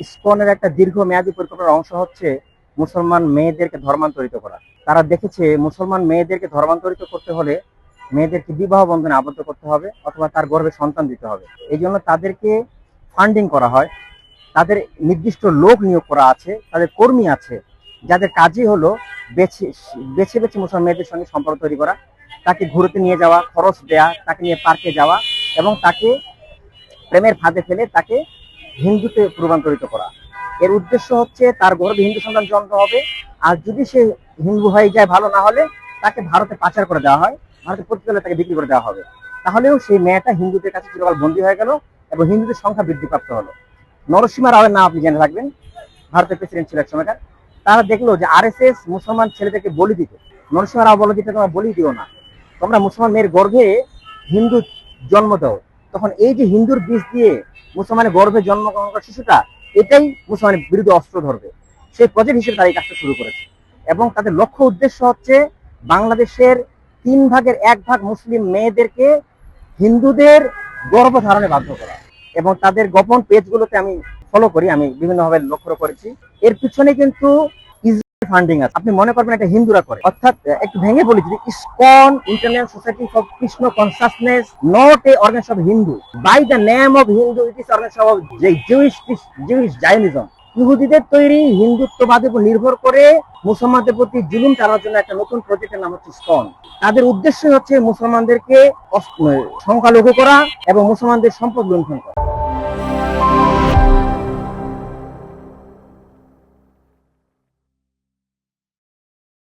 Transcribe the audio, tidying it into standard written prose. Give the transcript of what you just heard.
ইসকনের একটা দীর্ঘমেয়াদী পরিকল্পনার অংশ হচ্ছে মুসলমান মেয়েদেরকে ধর্মান্তরিত করা। তারা দেখেছে মুসলমান মেয়েদেরকে ধর্মান্তরিত করতে হলে মেয়েদেরকে বিবাহ বন্ধনে আবদ্ধ করতে হবে অথবা তার গর্ভে সন্তান দিতে হবে। এই জন্য তাদেরকে ফান্ডিং করা হয়, তাদের নির্দিষ্ট লোক নিয়োগ করা আছে, তাদের কর্মী আছে, যাদের কাজই হলো বেছে বেছে বেছে মুসলমান মেয়েদের সঙ্গে সম্পর্ক তৈরি করা, তাকে ঘুরতে নিয়ে যাওয়া, খরচ দেয়া, তাকে নিয়ে পার্কে যাওয়া এবং তাকে প্রেমের ফাঁদে ফেলে তাকে হিন্দুতে রূপান্তরিত করা। এর উদ্দেশ্য হচ্ছে তার গর্ভে হিন্দু সন্তান জন্ম হবে, আর যদি সে হিন্দু হয়ে যায়, ভালো না হলে তাকে ভারতে পাচার করে দেওয়া হয়, ভারতে পতিতালয়ে তাকে বিক্রি করে দেওয়া হবে। তাহলেও সেই মেয়েটা হিন্দুদের কাছে চিরকাল বন্দী হয়ে গেল এবং হিন্দুদের সংখ্যা বৃদ্ধিপ্রাপ্ত হলো। নরসিমা রাওয়ের নাম আপনি জেনে রাখবেন, ভারতের প্রেসিডেন্ট ছিল এক সময়কার। তারা দেখলো যে আরএসএস মুসলমান ছেলেদেরকে বলি দিত। নরসিমা রাও বলে দিতে, তোমরা বলি দিও না, তোমরা মুসলমান মেয়ের গর্ভে হিন্দু জন্ম দাও। তখন এই যে হিন্দুর বীজ দিয়ে মুসলমানের গর্ভে জন্মগ্রহণ করা শিশুটা, এটাই মুসলমানের বিরুদ্ধে অস্ত্র ধরবে, সেই প্রজেক্ট হিসেবে তারা এই কাজটা শুরু করেছে। এবং তাদের লক্ষ্য উদ্দেশ্য হচ্ছে বাংলাদেশের 1/3 মুসলিম মেয়েদেরকে হিন্দুদের গর্ভধারণে বাধ্য করা। এবং তাদের গোপন পেজগুলোতে আমি ফলো করি, আমি বিভিন্নভাবে লক্ষ্য করেছি, এর পিছনে কিন্তু ফান্ডিং আছে। আপনি মনে করবেন এটা হিন্দুরা করে, অর্থাৎ একটু ভেঙে বলি, যদি ISKCON international society for Krishna consciousness not a organisation of Hindu, by the name of Hindu it is organisation of Jewish Zionism. ইহুদিদের তৈরি হিন্দুত্ববাদের উপর নির্ভর করে মুসলমানদের প্রতি জুলুম চালানোর জন্য একটা নতুন প্রজেক্টের নাম হচ্ছে ইসকন। তাদের উদ্দেশ্য হচ্ছে মুসলমানদেরকে সংখ্যালঘু করা এবং মুসলমানদের সম্পদ লুণ্ঠন করা।